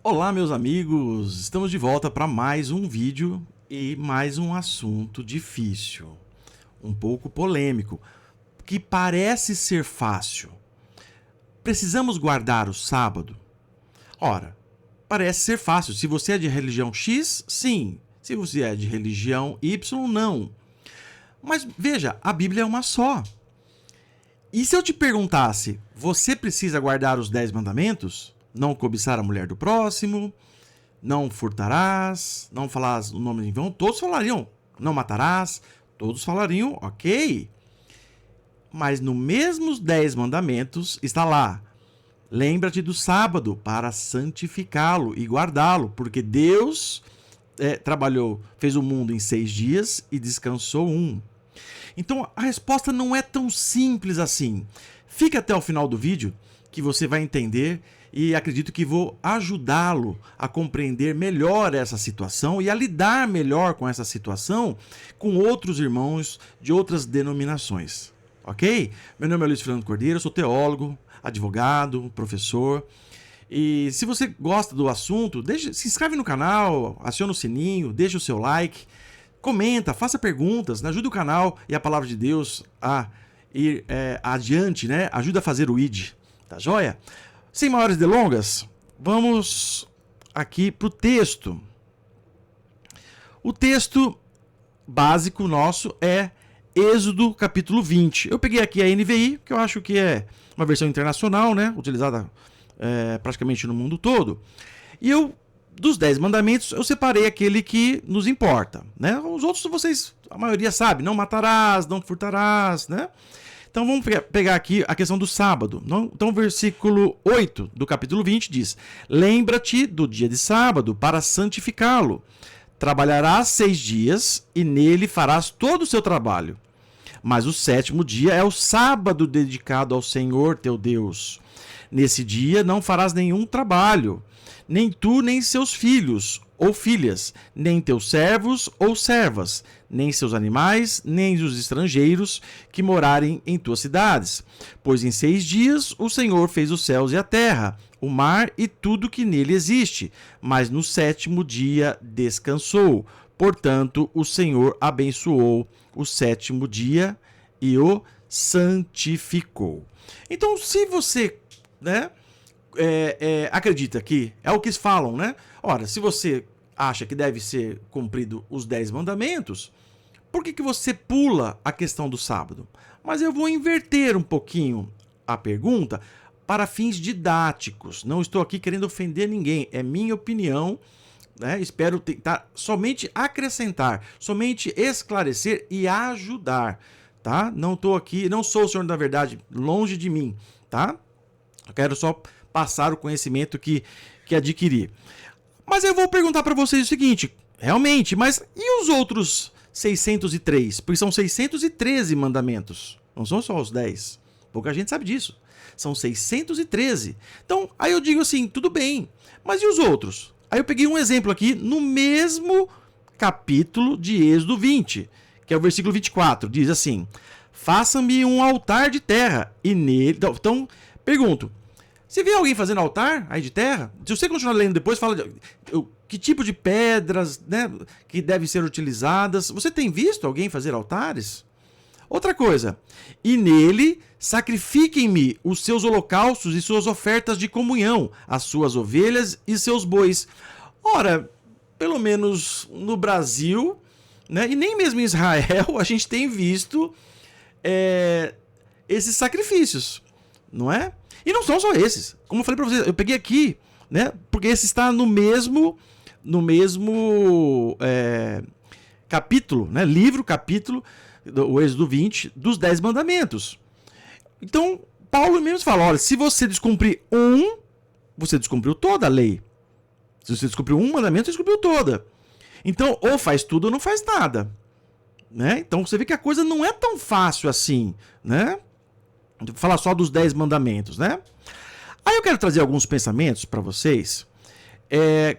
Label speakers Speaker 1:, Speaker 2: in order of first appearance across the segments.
Speaker 1: Olá, meus amigos! Estamos de volta para mais um vídeo e mais um assunto difícil, um pouco polêmico, que parece ser fácil. Precisamos guardar o sábado? Ora, parece ser fácil. Se você é de religião X, sim. Se você é de religião Y, não. Mas veja, a Bíblia é uma só. E se eu te perguntasse, você precisa guardar os 10 mandamentos? Não cobiçar a mulher do próximo, não furtarás, não falarás o nome em vão. Todos falariam, não matarás. Todos falariam, ok. Mas no mesmos 10 mandamentos está lá: lembra-te do sábado para santificá-lo e guardá-lo, porque Deus trabalhou, fez o mundo em 6 dias e descansou um. Então a resposta não é tão simples assim. Fica até o final do vídeo que você vai entender e acredito que vou ajudá-lo a compreender melhor essa situação e a lidar melhor com essa situação com outros irmãos de outras denominações. Ok? Meu nome é Luiz Fernando Cordeiro, eu sou teólogo, advogado, professor. E se você gosta do assunto, se inscreve no canal, aciona o sininho, deixa o seu like, comenta, faça perguntas, né? Ajude o canal e a palavra de Deus a ir adiante, né? Ajuda a fazer o ID, tá joia? Sem maiores delongas, vamos aqui para o texto. O texto básico nosso é Êxodo capítulo 20. Eu peguei aqui a NVI, que eu acho que é uma versão internacional, né? Utilizada praticamente no mundo todo. E dos 10 mandamentos, eu separei aquele que nos importa, né? Os outros vocês, a maioria sabe, não matarás, não furtarás, né? Então vamos pegar aqui a questão do sábado. Então o versículo 8 do capítulo 20 diz: lembra-te do dia de sábado para santificá-lo. Trabalharás 6 dias e nele farás todo o seu trabalho. Mas o 7º dia é o sábado dedicado ao Senhor teu Deus. Nesse dia não farás nenhum trabalho, nem tu nem seus filhos ou filhas, nem teus servos ou servas, nem seus animais, nem os estrangeiros que morarem em tuas cidades. Pois em 6 dias o Senhor fez os céus e a terra, o mar e tudo que nele existe, mas no 7º dia descansou. Portanto, o Senhor abençoou o 7º dia e o santificou. Então, se você acredita que é o que eles falam, né? Ora, se você acha que deve ser cumprido os 10 mandamentos, por que você pula a questão do sábado? Mas eu vou inverter um pouquinho a pergunta para fins didáticos. Não estou aqui querendo ofender ninguém, é minha opinião, né? Espero tentar somente acrescentar, somente esclarecer e ajudar, tá? Não estou aqui, não sou o senhor da verdade, longe de mim, tá? Eu quero só passar o conhecimento que adquiri. Mas eu vou perguntar para vocês o seguinte, realmente, mas e os outros 603? Porque são 613 mandamentos, não são só os 10. Pouca gente sabe disso. São 613. Então, aí eu digo assim, tudo bem, mas e os outros? Aí eu peguei um exemplo aqui no mesmo capítulo de Êxodo 20, que é o versículo 24, diz assim: faça-me um altar de terra e nele... Então, pergunto, você vê alguém fazendo altar aí de terra? Se você continuar lendo depois, fala que tipo de pedras, né, que devem ser utilizadas. Você tem visto alguém fazer altares? Outra coisa, e nele sacrifiquem-me os seus holocaustos e suas ofertas de comunhão, as suas ovelhas e seus bois. Ora, pelo menos no Brasil, né, e nem mesmo em Israel, a gente tem visto esses sacrifícios, não é? E não são só esses. Como eu falei para vocês, eu peguei aqui, né? Porque esse está no mesmo capítulo, né? Capítulo do Êxodo 20, dos 10 mandamentos. Então, Paulo mesmo fala, olha, se você descumprir você descumpriu toda a lei. Se você descumpriu um mandamento, você descumpriu toda. Então, ou faz tudo ou não faz nada. Né? Então, você vê que a coisa não é tão fácil assim, né? Vou falar só dos 10 mandamentos, né? Aí eu quero trazer alguns pensamentos para vocês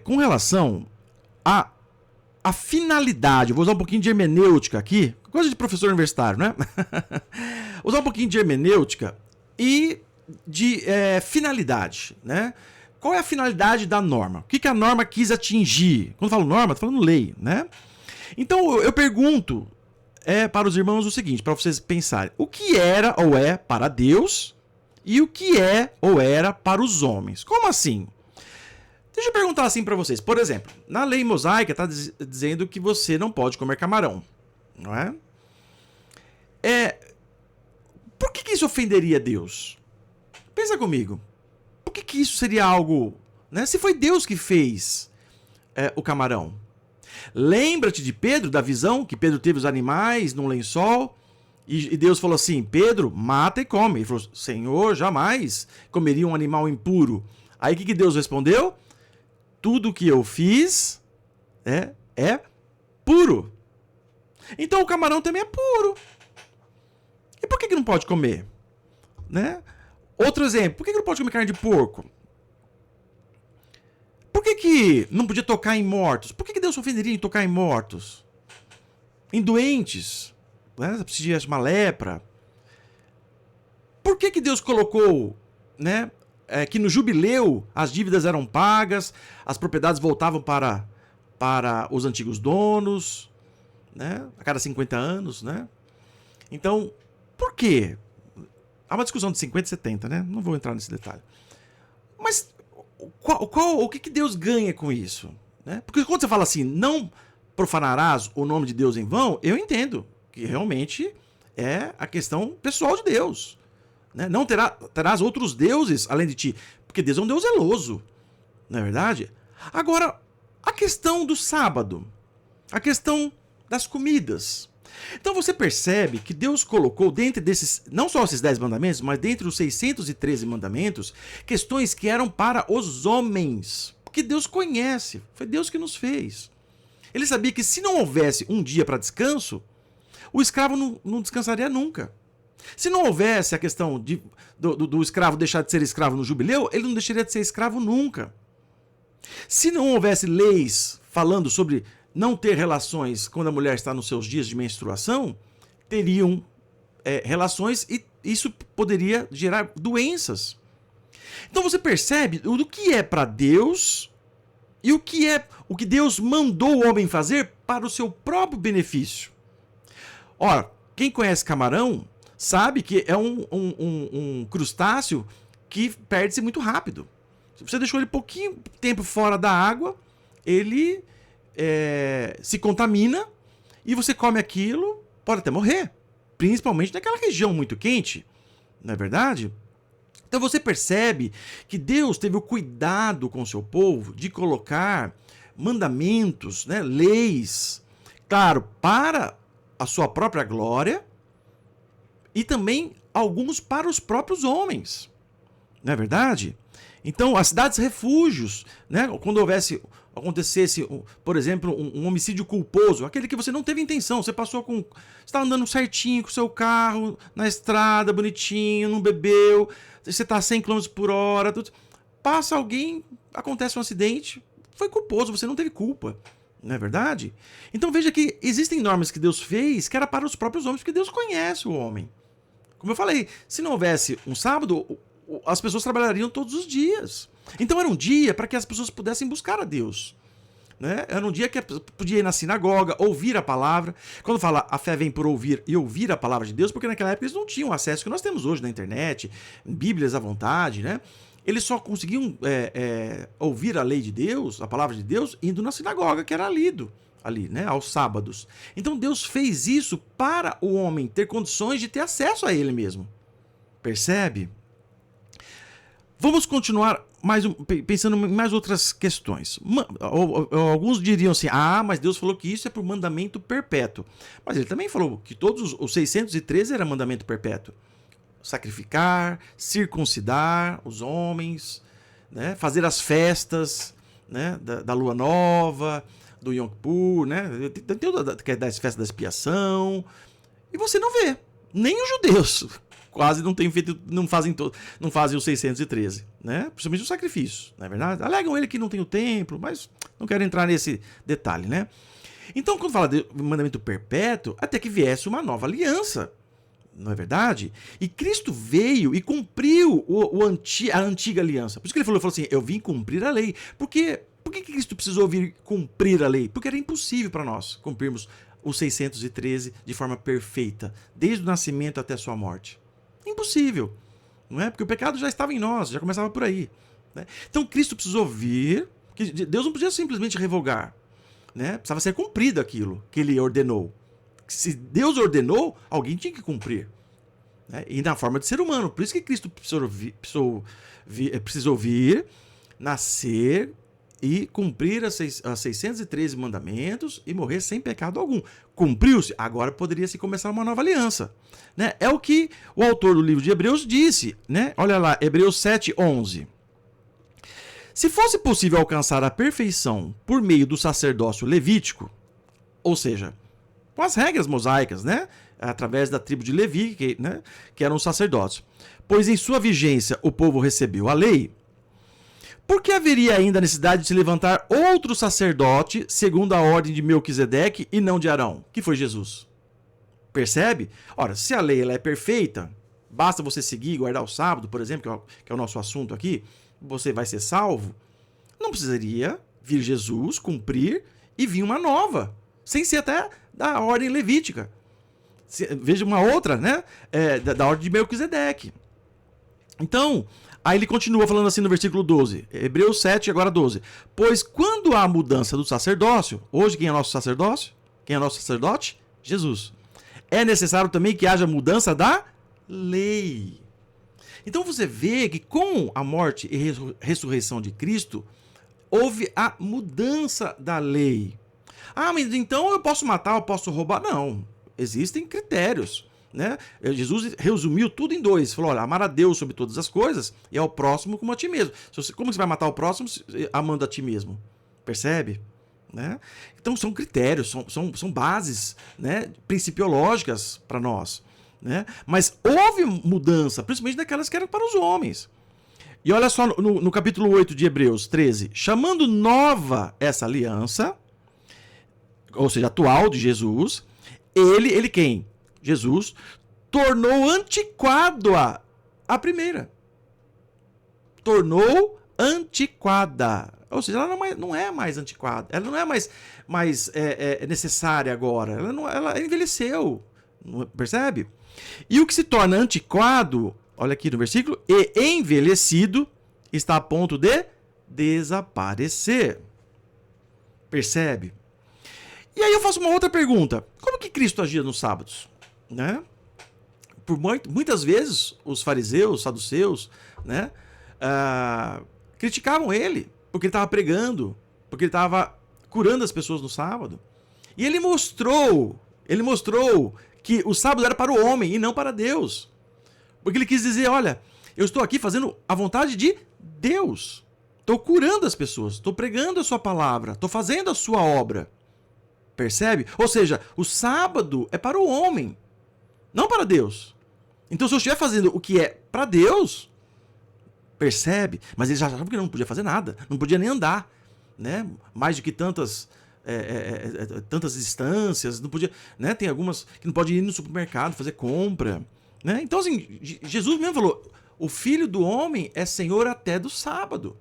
Speaker 1: com relação à finalidade. Vou usar um pouquinho de hermenêutica aqui, coisa de professor universitário, né? Usar um pouquinho de hermenêutica e de finalidade, né? qual é a finalidade da norma? O que a norma quis atingir? Quando eu falo norma, estou falando lei, né? Então eu pergunto para os irmãos o seguinte, para vocês pensarem: o que era ou é para Deus e o que é ou era para os homens? Como assim? Deixa eu perguntar assim para vocês. Por exemplo, na lei mosaica está dizendo que você não pode comer camarão, não é? Por que isso ofenderia Deus? Pensa comigo. Por que isso seria algo, né? Se foi Deus que fez o camarão. Lembra-te de Pedro, da visão que Pedro teve os animais num lençol e Deus falou assim: Pedro, mata e come. Ele falou: Senhor, jamais comeria um animal impuro. Aí o que Deus respondeu? Tudo que eu fiz é puro. Então o camarão também é puro. E por que não pode comer? Né? Outro exemplo, por que não pode comer carne de porco? Por que não podia tocar em mortos? Por que Deus se ofenderia em tocar em mortos? Em doentes? Né? Se tivesse uma lepra? Por que Deus colocou, né, que no jubileu as dívidas eram pagas, as propriedades voltavam para os antigos donos, né, a cada 50 anos? Né? Então, por quê? Há uma discussão de 50 e 70, né? Não vou entrar nesse detalhe. Mas o que Deus ganha com isso? Né? Porque quando você fala assim, não profanarás o nome de Deus em vão, eu entendo que realmente é a questão pessoal de Deus. Né? Não terás outros deuses além de ti, porque Deus é um Deus zeloso, não é verdade? Agora, a questão do sábado, a questão das comidas. Então você percebe que Deus colocou dentro desses, não só esses 10 mandamentos, mas dentro dos 613 mandamentos, questões que eram para os homens. Porque Deus conhece, foi Deus que nos fez. Ele sabia que se não houvesse um dia para descanso, o escravo não descansaria nunca. Se não houvesse a questão do escravo deixar de ser escravo no jubileu, ele não deixaria de ser escravo nunca. Se não houvesse leis falando sobre não ter relações quando a mulher está nos seus dias de menstruação, teriam relações e isso poderia gerar doenças. Então você percebe o que é para Deus e o que Deus mandou o homem fazer para o seu próprio benefício. Ora, quem conhece camarão sabe que é um crustáceo que perde-se muito rápido. Se você deixou ele pouquinho tempo fora da água, ele se contamina e você come aquilo, pode até morrer. Principalmente naquela região muito quente, não é verdade? Então você percebe que Deus teve o cuidado com o seu povo de colocar mandamentos, né, leis, claro, para a sua própria glória e também alguns para os próprios homens, não é verdade? Então, as cidades refúgios, né, quando acontecesse, por exemplo, um homicídio culposo, aquele que você não teve intenção, você está andando certinho com o seu carro na estrada, bonitinho, não bebeu, você está a 100 km por hora, passa alguém, acontece um acidente, foi culposo, você não teve culpa, não é verdade? Então veja que existem normas que Deus fez que era para os próprios homens, porque Deus conhece o homem. Como eu falei, se não houvesse um sábado, as pessoas trabalhariam todos os dias. Então era um dia para que as pessoas pudessem buscar a Deus. Né? Era um dia que podia ir na sinagoga, ouvir a palavra. Quando fala a fé vem por ouvir e ouvir a palavra de Deus, porque naquela época eles não tinham acesso que nós temos hoje na internet, bíblias à vontade, né? Eles só conseguiam ouvir a lei de Deus, a palavra de Deus, indo na sinagoga, que era lido ali, né? Aos sábados. Então Deus fez isso para o homem ter condições de ter acesso a ele mesmo. Percebe? Vamos continuar pensando em mais outras questões. Alguns diriam assim, mas Deus falou que isso é por mandamento perpétuo. Mas ele também falou que todos os 613 era mandamento perpétuo. Sacrificar, circuncidar os homens, né? Fazer as festas, né? da lua nova, do Yom Kippur, né? Tem das festas da expiação. E você não vê, nem os judeus quase não fazem os 613, né? Principalmente os sacrifícios, não é verdade? Alegam ele que não tem o templo, mas não quero entrar nesse detalhe, né? Então, quando fala de mandamento perpétuo, até que viesse uma nova aliança, Não é verdade? E Cristo veio e cumpriu a antiga aliança. Por isso que ele falou assim, eu vim cumprir a lei. Por que Cristo precisou vir cumprir a lei? Porque era impossível para nós cumprirmos os 613 de forma perfeita, desde o nascimento até a sua morte. Impossível. Não é? Porque o pecado já estava em nós, já começava por aí. Né? Então Cristo precisou vir, que Deus não podia simplesmente revogar. Né? Precisava ser cumprido aquilo que ele ordenou. Se Deus ordenou, alguém tinha que cumprir. Né? E na forma de ser humano. Por isso que Cristo precisou vir, nascer e cumprir as 613 mandamentos e morrer sem pecado algum. Cumpriu-se, agora poderia se começar uma nova aliança. Né? É o que o autor do livro de Hebreus disse. Né? Olha lá, Hebreus 7:11. Se fosse possível alcançar a perfeição por meio do sacerdócio levítico, ou seja, com as regras mosaicas, né? Através da tribo de Levi, que eram os sacerdotes, pois em sua vigência o povo recebeu a lei, por que haveria ainda a necessidade de se levantar outro sacerdote segundo a ordem de Melquisedeque e não de Arão, que foi Jesus? Percebe? Ora, se a lei ela é perfeita, basta você seguir e guardar o sábado, por exemplo, que é o nosso assunto aqui, você vai ser salvo. Não precisaria vir Jesus, cumprir e vir uma nova, sem ser até da ordem levítica. Veja uma outra, né? Da ordem de Melquisedeque. Então, aí ele continua falando assim no versículo 12. Hebreus 7, agora 12. Pois quando há mudança do sacerdócio, hoje quem é nosso sacerdócio? Quem é nosso sacerdote? Jesus. É necessário também que haja mudança da lei. Então você vê que com a morte e ressurreição de Cristo, houve a mudança da lei. Ah, mas então eu posso matar, eu posso roubar? Não. Existem critérios. Né? Jesus resumiu tudo em dois. Falou, olha, amar a Deus sobre todas as coisas e ao próximo como a ti mesmo. Como você vai matar o próximo amando a ti mesmo? Percebe? Né? Então são critérios, são bases, né, principiológicas para nós. Né? Mas houve mudança, principalmente daquelas que eram para os homens. E olha só no capítulo 8 de Hebreus 13. Chamando nova essa aliança, ou seja, atual de Jesus, ele quem? Jesus tornou antiquada a primeira. Tornou antiquada. Ou seja, ela não é mais antiquada. Ela não é mais necessária agora. Ela envelheceu. Percebe? E o que se torna antiquado, olha aqui no versículo, e envelhecido, está a ponto de desaparecer. Percebe? E aí eu faço uma outra pergunta. Como que Cristo agia nos sábados? Né? Muitas vezes os fariseus, os saduceus, né, criticavam ele, porque ele estava pregando, porque ele estava curando as pessoas no sábado. E ele mostrou que o sábado era para o homem e não para Deus. Porque ele quis dizer, olha, eu estou aqui fazendo a vontade de Deus. Estou curando as pessoas, estou pregando a sua palavra, estou fazendo a sua obra. Percebe? Ou seja, o sábado é para o homem, não para Deus. Então, se eu estiver fazendo o que é para Deus, percebe? Mas ele já sabe que não podia fazer nada, não podia nem andar, né? Mais do que tantas distâncias, não podia, né? Tem algumas que não pode ir no supermercado fazer compra, né? Então, assim, Jesus mesmo falou: o Filho do Homem é Senhor até do sábado.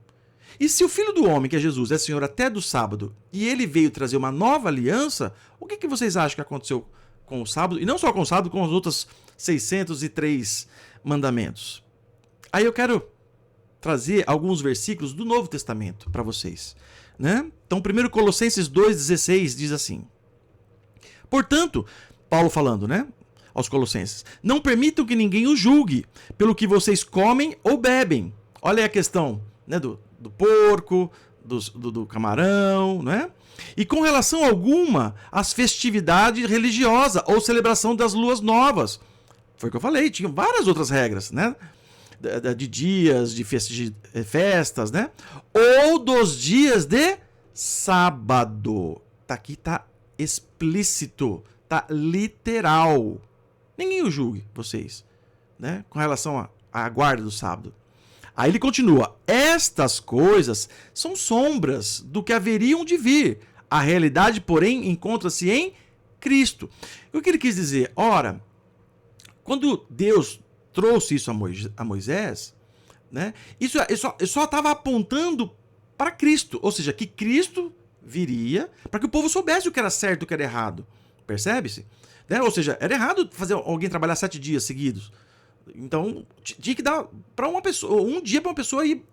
Speaker 1: E se o Filho do Homem, que é Jesus, é Senhor até do sábado, e ele veio trazer uma nova aliança, o que vocês acham que aconteceu com o sábado? E não só com o sábado, com os outros 603 mandamentos. Aí eu quero trazer alguns versículos do Novo Testamento para vocês. Né? Então, primeiro Colossenses 2,16 diz assim. Portanto, Paulo falando, né, aos Colossenses, não permitam que ninguém os julgue pelo que vocês comem ou bebem. Olha aí a questão, né, do porco, do camarão, né? E com relação alguma às festividades religiosas ou celebração das luas novas. Foi o que eu falei, tinha várias outras regras, né? De dias, de festas, né? Ou dos dias de sábado. Aqui tá explícito, tá literal. Ninguém o julgue, vocês, né? Com relação à guarda do sábado. Aí ele continua: estas coisas são sombras do que haveriam de vir. A realidade, porém, encontra-se em Cristo. O que ele quis dizer? Ora, quando Deus trouxe isso a Moisés, né, isso só estava apontando para Cristo, ou seja, que Cristo viria para que o povo soubesse o que era certo e o que era errado. Percebe-se? Né? Ou seja, era errado fazer alguém trabalhar 7 dias seguidos. Então, tinha que dar para uma pessoa, um dia para uma pessoa ir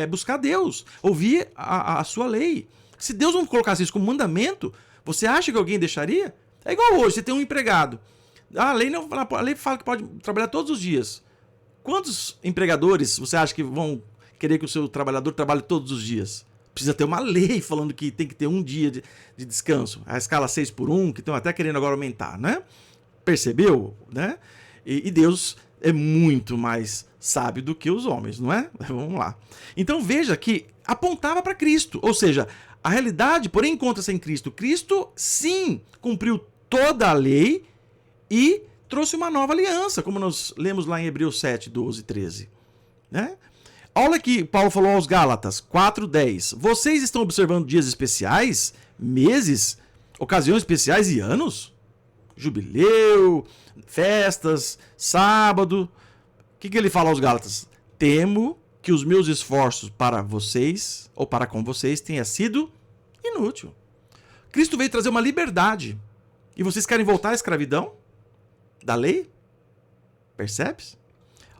Speaker 1: buscar Deus, ouvir a sua lei. Se Deus não colocasse isso como mandamento, você acha que alguém deixaria? É igual hoje, você tem um empregado. A lei fala que pode trabalhar todos os dias. Quantos empregadores você acha que vão querer que o seu trabalhador trabalhe todos os dias? Precisa ter uma lei falando que tem que ter um dia de descanso. A escala 6x1, que estão até querendo agora aumentar, né? Percebeu? Né? E Deus é muito mais sábio do que os homens, não é? Vamos lá. Então veja que apontava para Cristo. Ou seja, a realidade, porém, encontra-se em Cristo. Cristo, sim, cumpriu toda a lei e trouxe uma nova aliança, como nós lemos lá em Hebreus 7, 12 e 13. Né? Olha que Paulo falou aos Gálatas 4:10. Vocês estão observando dias especiais, meses, ocasiões especiais e anos? Jubileu, festas, sábado. O que ele fala aos Gálatas? Temo que os meus esforços para vocês, ou para com vocês, tenha sido inútil. Cristo veio trazer uma liberdade. E vocês querem voltar à escravidão da lei? Percebe-se?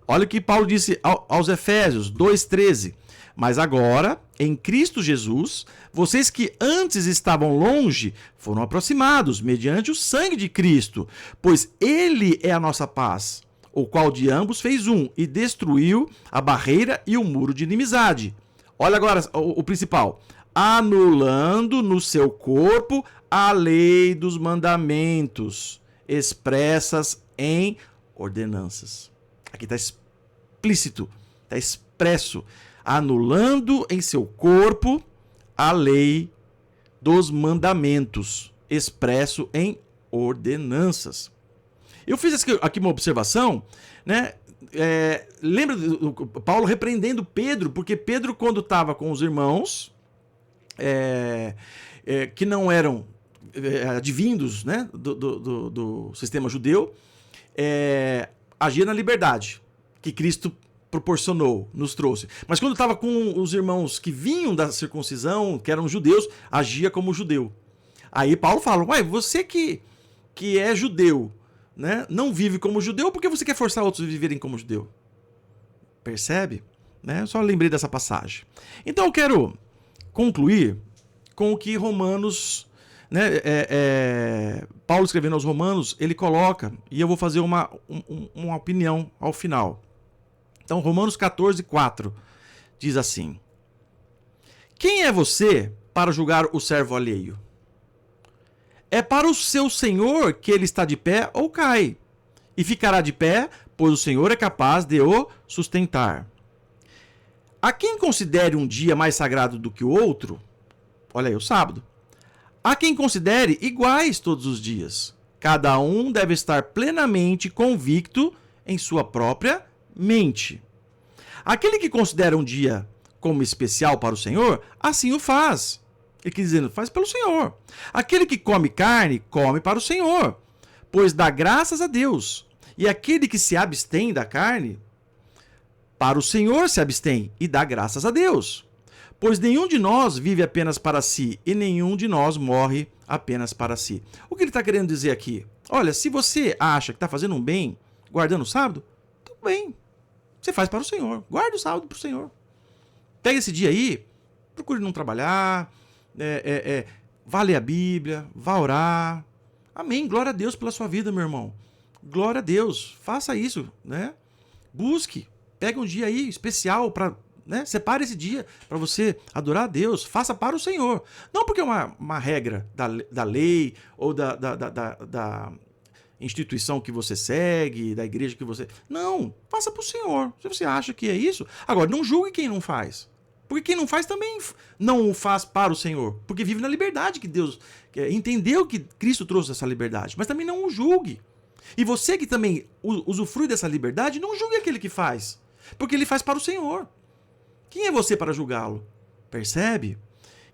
Speaker 1: Olha o que Paulo disse aos Efésios 2:13. Mas agora, em Cristo Jesus, vocês que antes estavam longe, foram aproximados mediante o sangue de Cristo, pois ele é a nossa paz, o qual de ambos fez um e destruiu a barreira e o muro de inimizade. Olha agora o principal. Anulando no seu corpo a lei dos mandamentos, expressas em ordenanças. Aqui está explícito, está expresso. Anulando em seu corpo a lei dos mandamentos, expresso em ordenanças. Eu fiz aqui uma observação, né? Lembra do Paulo repreendendo Pedro, porque Pedro, quando estava com os irmãos, que não eram advindos, né, do sistema judeu, agia na liberdade que Cristo proporcionou, nos trouxe. Mas quando estava com os irmãos que vinham da circuncisão, que eram judeus, agia como judeu. Aí Paulo fala, você que é judeu, né, não vive como judeu, por que você quer forçar outros a viverem como judeu? Percebe? Né? Eu só lembrei dessa passagem. Então eu quero concluir com o que Romanos, né, Paulo escrevendo aos Romanos, ele coloca, e eu vou fazer uma opinião ao final. Então, Romanos 14:4 diz assim: quem é você para julgar o servo alheio? É para o seu senhor que ele está de pé ou cai, e ficará de pé, pois o Senhor é capaz de o sustentar. A quem considere um dia mais sagrado do que o outro, olha aí, o sábado. Há quem considere iguais todos os dias. Cada um deve estar plenamente convicto em sua própria mente. Aquele que considera um dia como especial para o Senhor, assim o faz. Ele quer dizer, faz pelo Senhor. Aquele que come carne, come para o Senhor, pois dá graças a Deus. E aquele que se abstém da carne, para o Senhor se abstém e dá graças a Deus. Pois nenhum de nós vive apenas para si e nenhum de nós morre apenas para si. O que ele está querendo dizer aqui? Olha, se você acha que está fazendo um bem, guardando o sábado, tudo bem. Você faz para o Senhor. Guarda o sábado para o Senhor. Pega esse dia aí, procure não trabalhar, vá ler a Bíblia, vá orar. Amém. Glória a Deus pela sua vida, meu irmão. Glória a Deus. Faça isso, né? Busque. Pega um dia aí especial para... né? Separe esse dia para você adorar a Deus. Faça para o Senhor. Não porque é uma regra da lei ou da instituição que você segue, da igreja que você... Não, faça para o Senhor. Se você acha que é isso... Agora, não julgue quem não faz. Porque quem não faz também não o faz para o Senhor. Porque vive na liberdade que Deus... entendeu que Cristo trouxe essa liberdade. Mas também não o julgue. E você que também usufrui dessa liberdade, não julgue aquele que faz. Porque ele faz para o Senhor. Quem é você para julgá-lo? Percebe?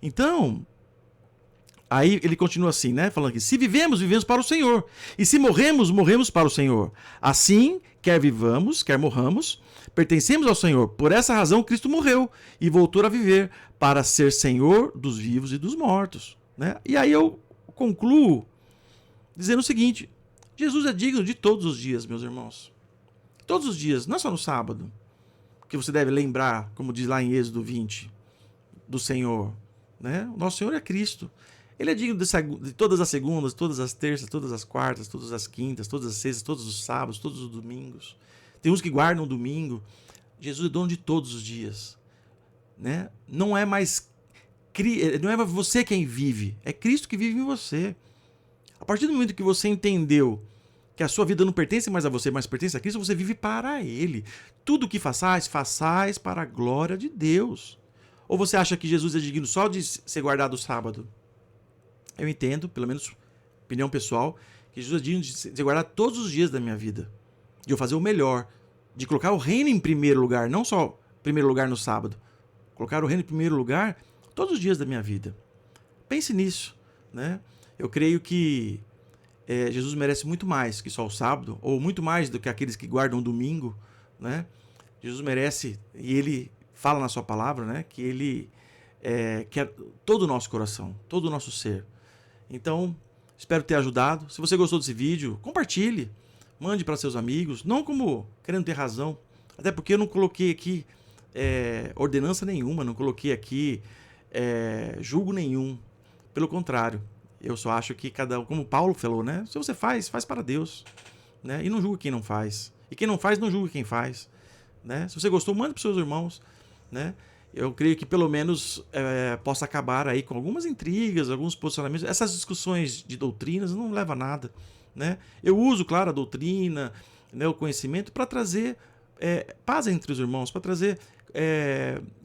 Speaker 1: Então, Aí ele continua assim, né? Falando aqui: se vivemos, vivemos para o Senhor. E se morremos, morremos para o Senhor. Assim, quer vivamos, quer morramos, pertencemos ao Senhor. Por essa razão, Cristo morreu e voltou a viver para ser Senhor dos vivos e dos mortos. Né? E aí eu concluo dizendo o seguinte: Jesus é digno de todos os dias, meus irmãos. Todos os dias, não é só no sábado. Que você deve lembrar, como diz lá em Êxodo 20, do Senhor. Né? O nosso Senhor é Cristo. Ele é digno de todas as segundas, todas as terças, todas as quartas, todas as quintas, todas as sextas, todos os sábados, todos os domingos. Tem uns que guardam o domingo. Jesus é dono de todos os dias. Né? Não é mais você quem vive, é Cristo que vive em você. A partir do momento que você entendeu que a sua vida não pertence mais a você, mas pertence a Cristo, você vive para Ele. Tudo o que façais, façais para a glória de Deus. Ou você acha que Jesus é digno só de ser guardado o sábado? Eu entendo, pelo menos opinião pessoal, que Jesus é digno de ser guardado todos os dias da minha vida. De eu fazer o melhor. De colocar o reino em primeiro lugar, não só em primeiro lugar no sábado. Colocar o reino em primeiro lugar todos os dias da minha vida. Pense nisso. Né? Eu creio que Jesus merece muito mais que só o sábado, ou muito mais do que aqueles que guardam o domingo. Né? Jesus merece, e Ele fala na sua palavra, né, que Ele quer todo o nosso coração, todo o nosso ser. Então, espero ter ajudado. Se você gostou desse vídeo, compartilhe, mande para seus amigos, não como querendo ter razão, até porque eu não coloquei aqui ordenança nenhuma, não coloquei aqui julgo nenhum. Pelo contrário, eu só acho que cada um, como Paulo falou, né? Se você faz, faz para Deus, né? E não julga quem não faz. E quem não faz, não julga quem faz, né? Se você gostou, mande para os seus irmãos, né? Eu creio que pelo menos possa acabar aí com algumas intrigas, alguns posicionamentos. Essas discussões de doutrinas não levam a nada, né? Eu uso, claro, a doutrina, né, o conhecimento para trazer paz entre os irmãos, para trazer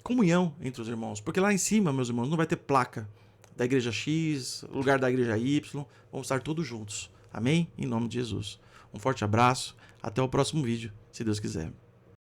Speaker 1: comunhão entre os irmãos. Porque lá em cima, meus irmãos, não vai ter placa da igreja X, lugar da igreja Y. Vamos estar todos juntos. Amém? Em nome de Jesus. Um forte abraço. Até o próximo vídeo, se Deus quiser.